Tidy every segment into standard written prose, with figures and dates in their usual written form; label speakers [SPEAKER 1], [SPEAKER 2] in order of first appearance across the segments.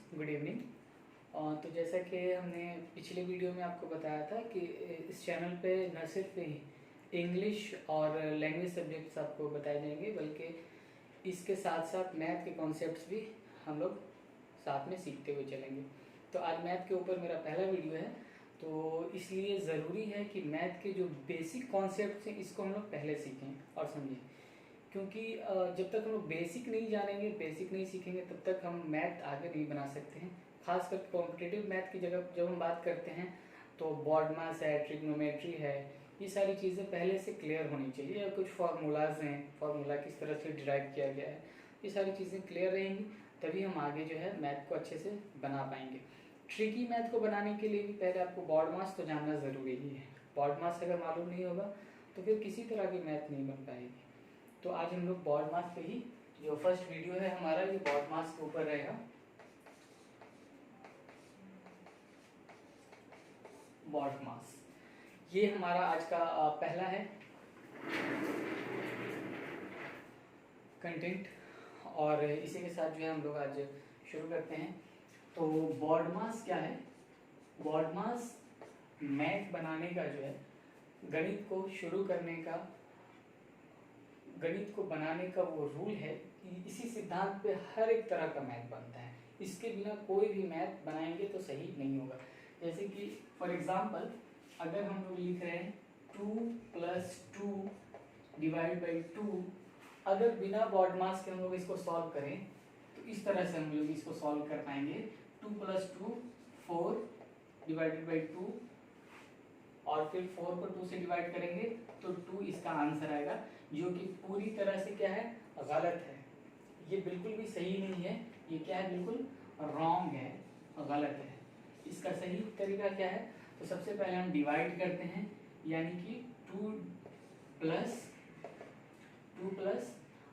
[SPEAKER 1] Good evening. तो जैसा कि हमने पिछले वीडियो में आपको बताया था कि इस चैनल पे न सिर्फ इंग्लिश और लैंग्वेज सब्जेक्ट्स आपको बताए जाएंगे बल्कि इसके साथ साथ मैथ के कॉन्सेप्ट्स भी हम लोग साथ में सीखते हुए चलेंगे। तो आज मैथ के ऊपर मेरा पहला वीडियो है, तो इसलिए ज़रूरी है कि मैथ के जो बेसिक कॉन्सेप्ट्स हैं इसको हम लोग पहले सीखें और समझें, क्योंकि जब तक हम लोग बेसिक नहीं जानेंगे, बेसिक नहीं सीखेंगे, तब तक हम मैथ आगे नहीं बना सकते हैं। खासकर कॉम्पिटिटिव मैथ की जगह जब हम बात करते हैं तो बॉड मास है, ट्रिग्नोमेट्री है, ये सारी चीज़ें पहले से क्लियर होनी चाहिए। या कुछ फार्मूलाज हैं, फार्मूला किस तरह से डिराइव किया गया है, ये सारी चीज़ें क्लियर रहेंगी तभी हम आगे जो है मैथ को अच्छे से बना पाएंगे। ट्रिकी मैथ को बनाने के लिए भी पहले आपको बॉड मास तो जानना ज़रूरी ही है। बॉड मास अगर मालूम नहीं होगा तो फिर किसी तरह की मैथ नहीं बन पाएगी। तो आज हम लोग बॉड मास पे ही, जो फर्स्ट वीडियो है हमारा ये बॉड मास के ऊपर रहेगा। बॉड मास ये हमारा आज का पहला है कंटेंट, और इसी के साथ जो है हम लोग आज शुरू करते हैं। तो बॉड मास क्या है? बॉड मास मैथ बनाने का जो है, गणित को शुरू करने का, गणित को बनाने का वो रूल है कि इसी सिद्धांत पे हर एक तरह का मैथ बनता है। इसके बिना कोई भी मैथ बनाएंगे तो सही नहीं होगा। जैसे कि फॉर एग्जांपल अगर हम लोग लिख रहे हैं 2 + 2 डिवाइड बाई 2, अगर बिना बॉड मास के हम लोग इसको सॉल्व करें तो इस तरह से हम लोग इसको सॉल्व कर पाएंगे। 2 + 2 4 डिवाइडेड बाई 2, और फिर 4 को 2 से डिवाइड करेंगे तो 2 इसका आंसर आएगा, जो कि पूरी तरह से क्या है, गलत है। ये बिल्कुल भी सही नहीं है, ये क्या है, बिल्कुल रॉन्ग है, गलत है। इसका सही तरीका क्या है? तो सबसे पहले हम डिवाइड करते हैं, यानी कि 2 प्लस,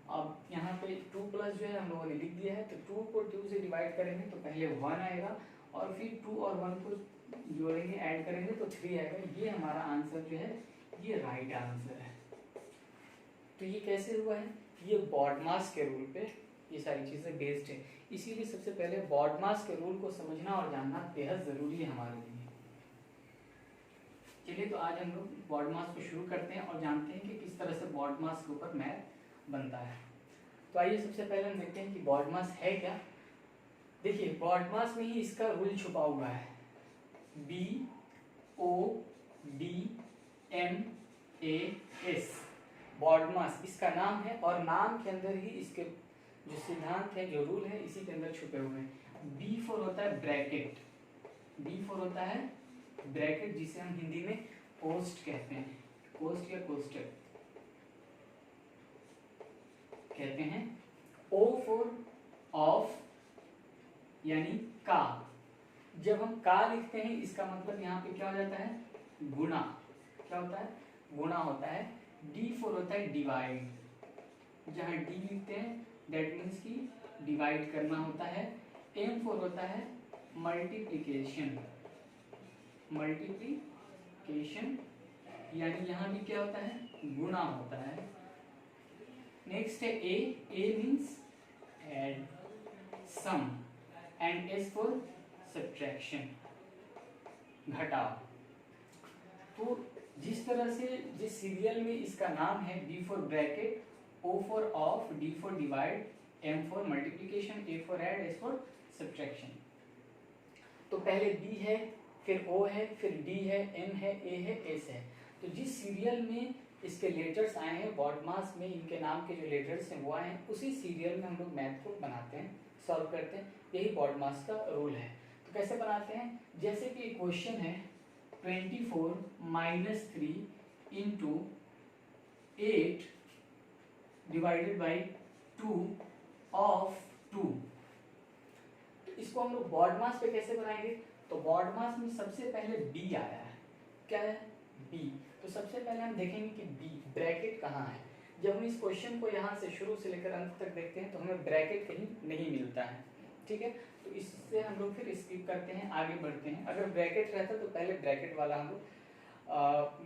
[SPEAKER 1] अब यहाँ पे 2 प्लस जो है हम लोगों ने लिख दिया है, तो 2 को 2 से डिवाइड करेंगे तो पहले 1 आएगा, और फिर 2 और 1 को जोड़ेंगे, ऐड करेंगे तो 3 आएगा। ये हमारा आंसर जो है, ये राइट आंसर है। तो ये कैसे हुआ है? ये बॉड मास के रूल पे ये सारी चीज़ें बेस्ड है। इसीलिए सबसे पहले बॉड मास के रूल को समझना और जानना बेहद ज़रूरी है हमारे लिए। चलिए, तो आज हम लोग बॉड मास को शुरू करते हैं और जानते हैं कि किस तरह से बॉड मास के ऊपर मैथ बनता है। तो आइए सबसे पहले हम देखते हैं कि बॉड मास है क्या। देखिए, बॉड मास में ही इसका रूल छुपा हुआ है। BODMAS, बॉड मास इसका नाम है, और नाम के अंदर ही इसके जो सिद्धांत है, जो रूल है, इसी के अंदर छुपे हुए हैं। B फॉर होता है ब्रैकेट, B फॉर होता है ब्रैकेट, जिसे हम हिंदी में पोस्ट कहते हैं, पोस्ट या कोष्टक कहते हैं। O फॉर ऑफ, यानी का। जब हम का लिखते हैं इसका मतलब यहाँ पे क्या हो जाता है, गुणा। क्या होता है? गुणा होता है। D फॉर होता है डिवाइड, जहाँ D लिखते हैं दैट मीन्स कि डिवाइड करना होता है। M फॉर होता है मल्टीप्लिकेशन, मल्टीप्लिकेशन, यानी यहाँ भी क्या होता है, गुणा होता है। नेक्स्ट है A means add, sum, and S for subtraction, घटाव। तो जिस तरह से जिस सीरियल में इसका नाम है, B for bracket, O for of, D for divide, M for multiplication, A for add, S for subtraction. तो पहले B है, फिर O है, फिर D है, M है, A है, S है। तो जिस सीरियल में इसके लेटर्स आए हैं, बॉड मास में इनके नाम के जो लेटर्स हैं वो आए हैं, उसी सीरियल में हम लोग मैथ को बनाते हैं, सॉल्व करते हैं। यही बॉड मास का रूल है। तो कैसे बनाते हैं? जैसे कि क्वेश्चन है 24 - 3 × 8 डिवाइडेड बाई 2 ऑफ 2। तो इसको हम लोग बॉड मास पे कैसे बनाएंगे? तो बॉड मास में सबसे पहले B आया है। क्या है? B। तो सबसे पहले हम देखेंगे कि B ब्रैकेट कहाँ है। जब हम इस क्वेश्चन को यहाँ से शुरू से लेकर अंत तक देखते हैं तो हमें ब्रैकेट कहीं नहीं मिलता है, ठीक है। तो इससे हम लोग फिर स्किप करते हैं, आगे बढ़ते हैं। अगर ब्रैकेट रहता तो पहले ब्रैकेट वाला हम लोग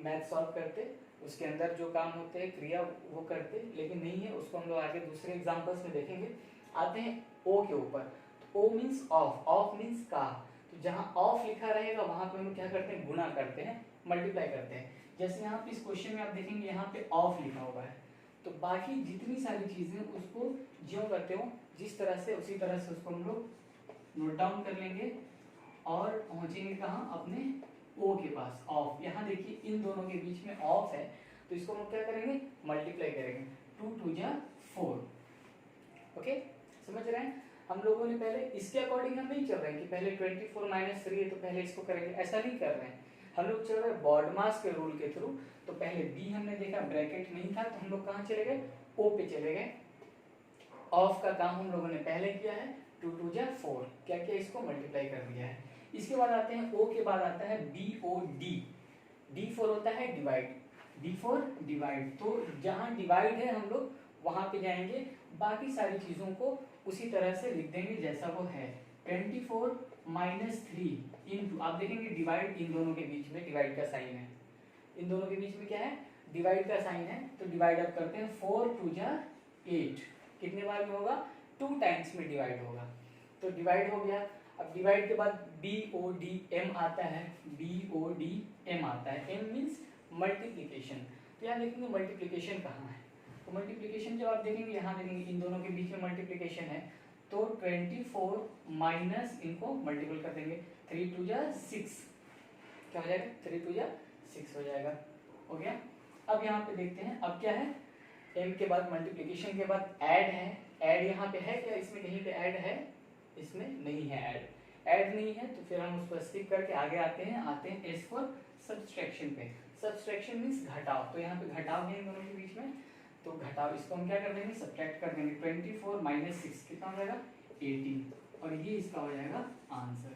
[SPEAKER 1] मैथ सॉल्व करते, उसके अंदर जो काम होते हैं क्रिया वो करते, लेकिन नहीं है, उसको हम लोग आगे दूसरे एग्जाम्पल्स में देखेंगे। आते हैं O के ऊपर। O means of, of means का, तो जहाँ ऑफ लिखा रहेगा वहां पे हम लोग क्या करते हैं, गुना करते हैं, मल्टीप्लाई करते हैं। जैसे यहाँ पे इस क्वेश्चन में आप देखेंगे यहाँ पे ऑफ लिखा हुआ है, तो बाकी जितनी सारी चीजें उसको ज्यों करते हो जिस तरह से उसी तरह से उसको हम लोग नोट डाउन कर लेंगे और पहुंचेंगे कहाँ, अपने ओ के पास, ऑफ। यहाँ देखिए इन दोनों के बीच में ऑफ है, तो इसको हम क्या करेंगे, मल्टीप्लाई करेंगे, 2 2 जा 4। ओके, समझ रहे हैं। हम लोगों ने पहले इसके अकॉर्डिंग हम नहीं चल रहे हैं कि पहले 24 माइनस 3 है तो पहले इसको करेंगे, ऐसा नहीं कर रहे हैं। हम लोग चल रहे हैं बॉडमास के रूल के थ्रू। तो पहले बी हमने देखा, ब्रैकेट नहीं था, तो हम लोग कहाँ चले गए, ओ पे चले गए। ऑफ का काम हम लोगों ने पहले किया है, 2 2 जा 4, क्या किया, इसको मल्टीप्लाई कर दिया है। इसके बाद आते हैं ओ के बाद आता है B O D. D for होता है डिवाइड, डी फॉर डिवाइड, तो जहाँ डिवाइड है हम लोग वहां पे जाएंगे, बाकी सारी चीजों को उसी तरह से लिख देंगे जैसा वो है। 24 माइनस 3 इंटू, आप देखेंगे डिवाइड इन दोनों के बीच में डिवाइड का साइन है, इन दोनों के बीच में क्या है, डिवाइड का साइन है, तो डिवाइड अब करते हैं, 4 2 जा 8, कितने बार में होगा, 2 टाइम्स में डिवाइड होगा, तो डिवाइड हो गया। अब डिवाइड के बाद बी ओ डी एम आता है, बी ओ डी एम आता है, एम मीन्स मल्टीप्लीकेशन। तो यहाँ देखेंगे मल्टीप्लीकेशन कहाँ है, तो मल्टीप्लीकेशन जब आप देखेंगे यहाँ देखेंगे इन दोनों के बीच में मल्टीप्लीकेशन है, तो 24 माइनस इनको मल्टीपल कर देंगे, 3 2 जा 6, क्या हो जाएगा, 3 2 जा 6 हो जाएगा, हो गया। अब यहाँ पे देखते हैं अब क्या है, एम के बाद मल्टीप्लीकेशन के बाद ऐड है, ऐड यहाँ पे है क्या, इसमें कहीं पे ऐड है, इसमें नहीं है ऐड, ऐड नहीं है, तो फिर हम उसको स्किप करके आगे आते हैं एस फॉर सब्सट्रैक्शन पे। सब्सट्रैक्शन मीन्स घटाव, तो यहाँ पे घटाव है इन दोनों के बीच में, तो घटाव इसको हम क्या कर देंगे, सब्ट्रैक्ट कर देंगे, 24 माइनस 6 कितना हो जाएगा, 18, और ये इसका हो जाएगा आंसर।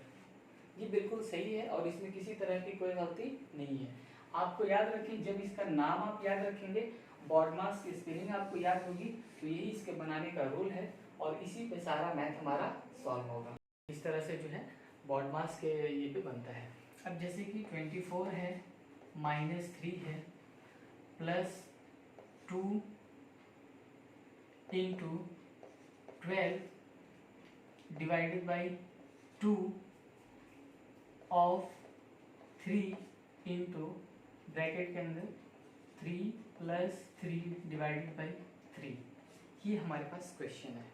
[SPEAKER 1] ये बिल्कुल सही है और इसमें किसी तरह की कोई गलती नहीं है। आपको याद रखें, जब इसका नाम आप याद रखेंगे, बॉडमास की स्पेलिंग आपको याद होगी, तो यही इसके बनाने का रूल है और इसी पे सारा मैथ हमारा सॉल्व होगा। इस तरह से जो है बॉडमास के ये पे बनता है। अब जैसे कि 24 है माइनस 3 है plus 2 into 12 divided by 2 of 3 into bracket के अंदर 3 प्लस 3 डिवाइडेड बाई 3, ये हमारे पास क्वेश्चन है।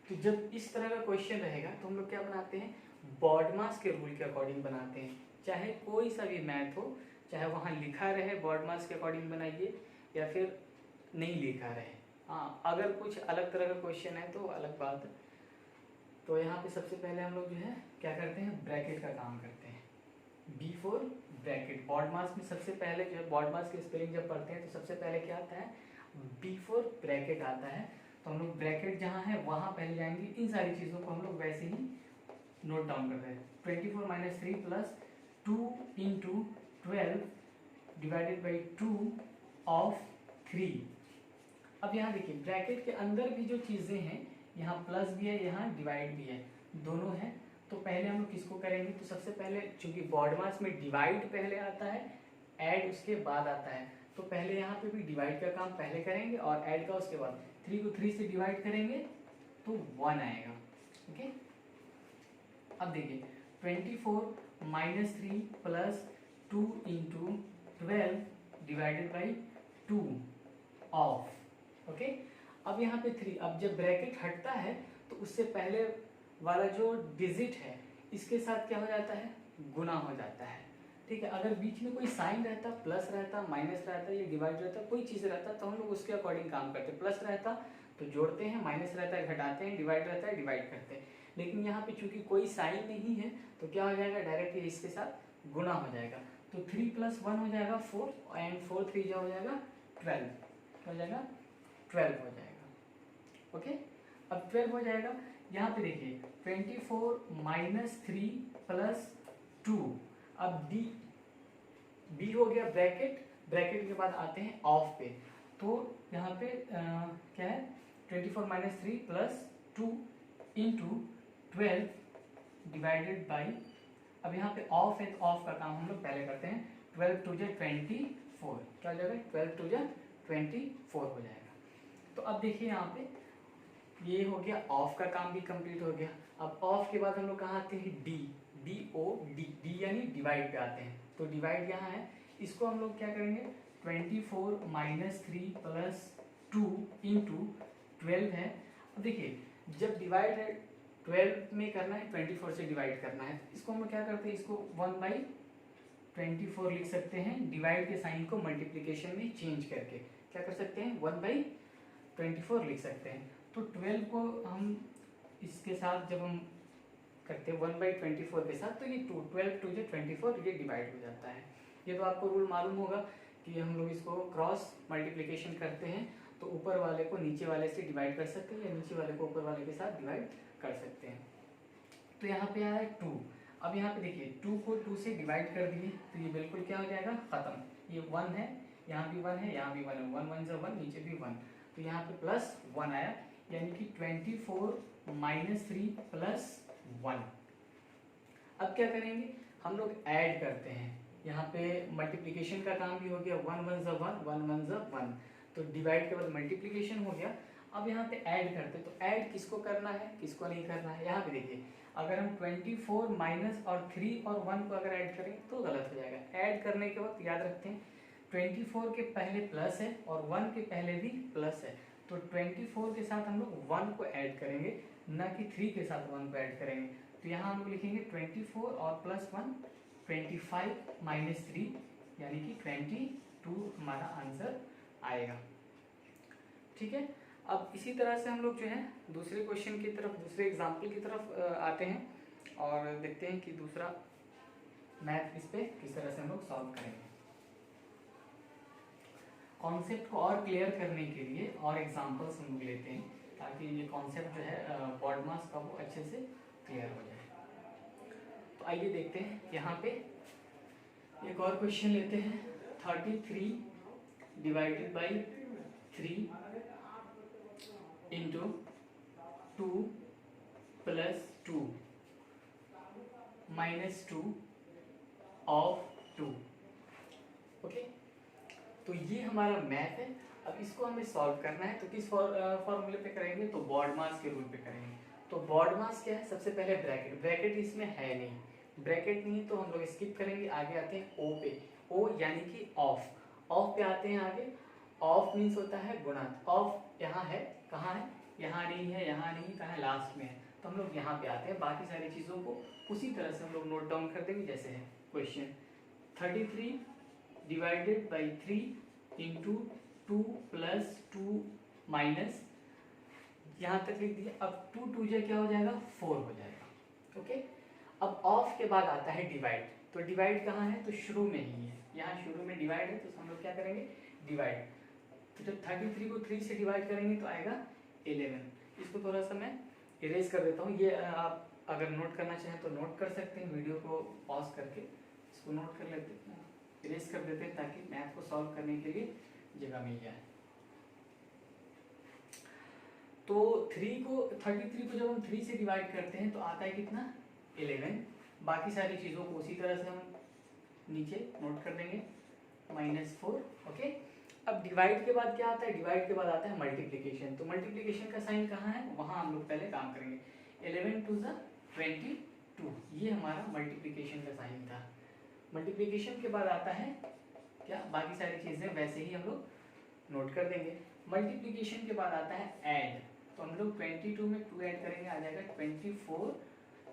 [SPEAKER 1] तो जब इस तरह का क्वेश्चन रहेगा तो हम लोग क्या बनाते हैं, बॉडमास के रूल के अकॉर्डिंग बनाते हैं। चाहे कोई सा भी मैथ हो, चाहे वहाँ लिखा रहे बॉडमास के अकॉर्डिंग बनाइए या फिर नहीं लिखा रहे। हाँ, अगर कुछ अलग तरह का क्वेश्चन है तो अलग बात है। तो यहाँ पे सबसे पहले हम लोग जो है क्या करते हैं, ब्रैकेट का काम करते हैं, बी फॉर ब्रैकेट। बॉडमास में सबसे पहले जो है बॉडमास की स्पेलिंग जब पढ़ते हैं तो सबसे पहले क्या आता है, बी फॉर ब्रैकेट आता है। तो हम लोग ब्रैकेट जहाँ है वहाँ पहले जाएंगे, इन सारी चीज़ों को हम लोग वैसे ही नोट डाउन कर रहे हैं। 24 minus 3 plus 2 into 12 divided by 2 of 3। अब यहाँ देखिए ब्रैकेट के अंदर भी जो चीज़ें हैं, यहाँ प्लस भी है, यहाँ डिवाइड भी है, दोनों है। तो पहले हम लोग किसको करेंगे, तो सबसे पहले चूंकि बॉडमास में डिवाइड पहले आता है, ऐड उसके बाद आता है, तो पहले यहाँ पे भी डिवाइड का काम पहले करेंगे और ऐड का उसके बाद। 3 को 3 से डिवाइड करेंगे तो 1 आएगा। ओके, अब देखिए 24 minus 3 plus 2 into 12 divided by 2 of, okay. अब यहाँ पे 3, अब जब ब्रैकेट हटता है तो उससे पहले वाला जो डिजिट है इसके साथ क्या हो जाता है, गुना हो जाता है, ठीक है। अगर बीच में कोई साइन रहता, प्लस रहता, माइनस रहता, ये डिवाइड रहता, कोई चीज़ रहता, तो हम लोग उसके अकॉर्डिंग काम करते। प्लस रहता तो जोड़ते हैं, माइनस रहता है घटाते हैं, डिवाइड रहता है डिवाइड करते हैं। लेकिन यहाँ पे चूंकि कोई साइन नहीं है तो क्या हो जाएगा, डायरेक्ट इसके साथ गुना हो जाएगा। तो 3 + 1 हो जाएगा 4, एंड 4 3 हो जाएगा 12, क्या हो जाएगा 12 हो जाएगा। ओके, अब 12 हो जाएगा। यहाँ पे देखिए 24 माइनस 3 प्लस 2, अब बी हो गया ब्रैकेट, ब्रैकेट के बाद आते हैं ऑफ पे। तो यहाँ पे क्या है 24 minus 3 plus 2 into 12 divided by, अब यहाँ पे ऑफ है तो ऑफ का काम हम लोग पहले करते हैं। 12 2 जा 24, क्या हो जाएगा 12 2 जा 24 हो जाएगा। तो अब देखिए यहाँ पे ये हो गया, ऑफ का काम भी कंप्लीट हो गया। अब ऑफ के बाद हम लोग कहाँ आते हैं, D, D O D, D यानी डिवाइड पे आते हैं। तो डिवाइड यहाँ है, इसको हम लोग क्या करेंगे, 24 माइनस 3 प्लस 2 इंटू 12 है। अब देखिए जब डिवाइड है 12 में करना है, 24 से डिवाइड करना है, इसको हम लोग क्या करते हैं, इसको 1/24 लिख सकते हैं, डिवाइड के साइन को मल्टीप्लिकेशन में चेंज करके क्या कर सकते हैं, 1/24 लिख सकते हैं। तो 12 को हम इसके साथ जब हम करते हैं 1/24 के साथ, तो ये 12 2 24 ये डिवाइड हो जाता है। ये तो आपको रूल मालूम होगा कि हम लोग इसको क्रॉस मल्टीप्लिकेशन करते हैं तो ऊपर वाले को नीचे वाले से डिवाइड कर सकते हैं या नीचे वाले को ऊपर वाले के साथ डिवाइड कर सकते हैं। तो यहाँ पे आया है 2। अब यहाँ पे देखिए 2 को 2 से डिवाइड कर दिए तो ये बिल्कुल क्या हो जाएगा, खत्म। ये 1 है, यहाँ भी 1 है, यहाँ भी 1 है, 1 1 से 1, नीचे भी 1, तो यहाँ पे प्लस 1 आया, यानी कि 24 माइनस 3 प्लस 1। अब क्या करेंगे, हम लोग ऐड करते हैं, यहाँ पे मल्टीप्लिकेशन का काम भी हो गया, 1 1 ज़ा 1, 1 1 ज़ा 1, तो डिवाइड के बाद मल्टीप्लिकेशन हो गया। अब यहाँ पे ऐड करते, तो ऐड किसको करना है किसको नहीं करना है। यहाँ पे देखिए अगर हम 24 माइनस और 3 और 1 को अगर ऐड करें तो गलत हो जाएगा। ऐड करने के वक्त याद रखते हैं 24 के पहले प्लस है और 1 के पहले भी प्लस है, तो 24 के साथ हम लोग 1 को ऐड करेंगे, न कि 3 के साथ 1 को ऐड करेंगे। तो यहाँ हम लोग लिखेंगे 24 और प्लस 1 25 माइनस 3, यानी कि 22 हमारा आंसर आएगा। ठीक है, अब इसी तरह से हम लोग जो है दूसरे क्वेश्चन की तरफ, दूसरे एग्जाम्पल की तरफ आते हैं और देखते हैं कि दूसरा मैथ इस पे किस तरह से हम लोग सॉल्व करेंगे। कॉन्सेप्ट को और क्लियर करने के लिए और एग्जाम्पल्स हम लोग लेते हैं ताकि ये कॉन्सेप्ट जो है पॉडमास का वो अच्छे से क्लियर हो जाए। तो आइए देखते हैं, यहाँ पे एक और क्वेश्चन लेते हैं। 33 divided by 3 into 2 plus 2 minus 2 of 2। Okay, तो ये हमारा मैथ है। अब इसको हमें सॉल्व करना है, तो किस फॉर्मूले पे करेंगे, तो बॉडमास के रूल पे करेंगे। तो बॉडमास क्या है, सबसे पहले ब्रैकेट, ब्रैकेट इसमें है नहीं, ब्रैकेट नहीं तो हम लोग स्किप करेंगे, आगे आते हैं ओ पे, ओ यानी कि ऑफ, ऑफ पे आते हैं आगे। ऑफ मीन्स होता है गुणा, ऑफ यहाँ है, कहाँ है, यहाँ नहीं है, यहाँ नहीं, कहाँ है, लास्ट में है, तो हम लोग यहाँ पे आते हैं। बाकी सारी चीज़ों को उसी तरह से हम लोग नोट डाउन कर देंगे जैसे है question. 33 divided by 3 into 2 plus 2 minus, यहाँ तक लिख दिया। अब 2 2 क्या हो जाएगा, 4 हो जाएगा। ओके, अब ऑफ के बाद आता है डिवाइड, तो डिवाइड कहाँ है, तो शुरू में ही है, यहाँ शुरू में डिवाइड है, तो हम लोग क्या करेंगे, डिवाइड। तो जब 33 को 3 से डिवाइड करेंगे तो आएगा 11। इसको थोड़ा सा मैं इरेज कर देता हूँ, ये आप अगर नोट करना चाहें तो नोट कर सकते हैं, वीडियो को पॉज करके इसको नोट कर लेते हैं, इरेज कर देते हैं ताकि मैथ को सॉल्व करने के लिए जगह मिल जाए। तो 33 को जब हम 3 से डिवाइड करते हैं तो आता है कितना, 11। बाकी सारी चीज़ों को उसी तरह से हम नीचे नोट कर देंगे, -4। ओके, अब डिवाइड के बाद क्या आता है, डिवाइड के बाद आता है मल्टीप्लिकेशन। तो मल्टीप्लिकेशन का साइन कहाँ है, वहाँ हम लोग पहले काम करेंगे। 11 2 22, ये हमारा मल्टीप्लिकेशन का साइन था। मल्टीप्लिकेशन के बाद आता है क्या, बाकी सारी चीज़ें वैसे ही हम लोग नोट कर देंगे। मल्टीप्लिकेशन के बाद आता है ऐड, तो हम लोग 22 में 2 ऐड करेंगे, आ जाएगा 24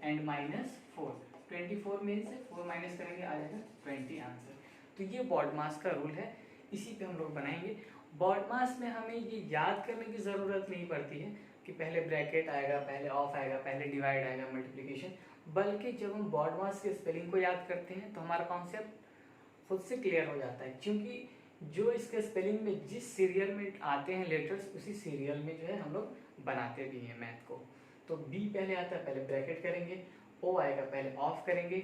[SPEAKER 1] एंड -4। 24 में से 4 माइनस करेंगे, आ जाएगा 20 आंसर। तो ये बॉडमास का रूल है, इसी पे हम लोग बनाएंगे। बॉडमास में हमें ये याद करने की ज़रूरत नहीं पड़ती है कि पहले ब्रैकेट आएगा, पहले ऑफ आएगा, पहले डिवाइड आएगा, मल्टीप्लिकेशन, बल्कि जब हम बॉडमास के स्पेलिंग को याद करते हैं तो हमारा कॉन्सेप्ट खुद से क्लियर हो जाता है, क्योंकि जो इसके स्पेलिंग में जिस सीरियल में आते हैं लेटर्स, उसी सीरियल में जो है हम लोग बनाते भी हैं मैथ को। तो बी पहले आता है, पहले ब्रैकेट करेंगे, ओ आएगा पहले ऑफ करेंगे,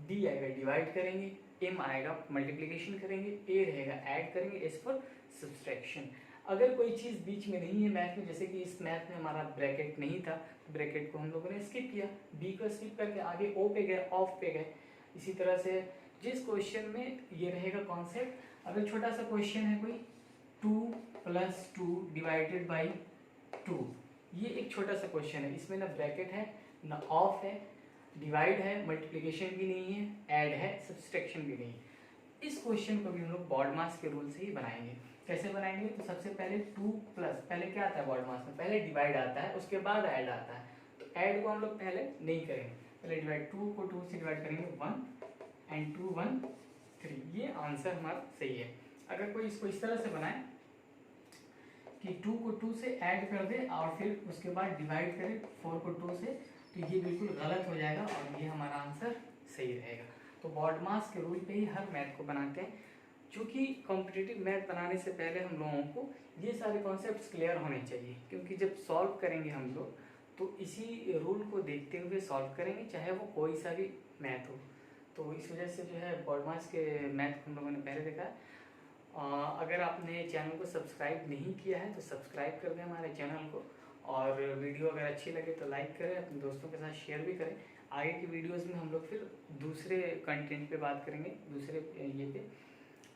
[SPEAKER 1] डी आएगा डिवाइड करेंगे, एम आएगा मल्टीप्लिकेशन करेंगे, ए रहेगा ऐड करेंगे, एस फॉर सब्सट्रैक्शन। अगर कोई चीज़ बीच में नहीं है मैथ में, जैसे कि इस मैथ में हमारा ब्रैकेट नहीं था, ब्रैकेट को हम लोगों ने स्किप किया, बी को स्किप करके आगे ओ पे गए, ऑफ पे गए। इसी तरह से जिस क्वेश्चन में ये रहेगा कॉन्सेप्ट, अगर छोटा सा क्वेश्चन है कोई 2 + 2 डिवाइडेड बाई 2, ये एक छोटा सा क्वेश्चन है, इसमें ना ब्रैकेट है ना ऑफ है, डिवाइड है, मल्टीप्लिकेशन भी नहीं है, ऐड है, सब्सट्रैक्शन भी नहीं है। इस क्वेश्चन को भी हम लोग BODMAS के रूल से ही बनाएंगे। कैसे बनाएंगे? तो सबसे पहले 2 प्लस, पहले क्या आता है BODMAS में? पहले डिवाइड आता है, उसके बाद ऐड आता है। तो ऐड को हम लोग पहले नहीं करेंगे, पहले डिवाइड, 2 को 2 से डिवाइड करेंगे 1 एंड 2 1 3, ये आंसर हमारा सही है। अगर कोई इसको इस तरह से बनाए कि 2 को 2 से ऐड कर दे और फिर उसके बाद डिवाइड करे 4 को 2 से, तो ये बिल्कुल गलत हो जाएगा और ये हमारा आंसर सही रहेगा। तो BODMAS के रूल पे ही हर मैथ को बनाते हैं, क्योंकि कॉम्पिटिटिव मैथ बनाने से पहले हम लोगों को ये सारे कॉन्सेप्ट्स क्लियर होने चाहिए, क्योंकि जब सॉल्व करेंगे हम लोग तो इसी रूल को देखते हुए सॉल्व करेंगे, चाहे वो कोई सा भी मैथ हो। तो इस वजह से जो है BODMAS के मैथ हम लोगों ने पहले देखा है। अगर आपने चैनल को सब्सक्राइब नहीं किया है तो सब्सक्राइब कर दें हमारे चैनल को, और वीडियो अगर अच्छी लगे तो लाइक करें, अपने दोस्तों के साथ शेयर भी करें। आगे की वीडियोस में हम लोग फिर दूसरे कंटेंट पे बात करेंगे, दूसरे ये पे।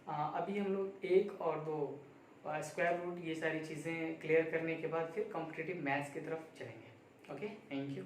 [SPEAKER 1] अभी हम लोग 1 और 2 स्क्वायर रूट ये सारी चीज़ें क्लियर करने के बाद फिर कॉम्पिटिटिव मैथ्स की तरफ चलेंगे। Okay, thank you.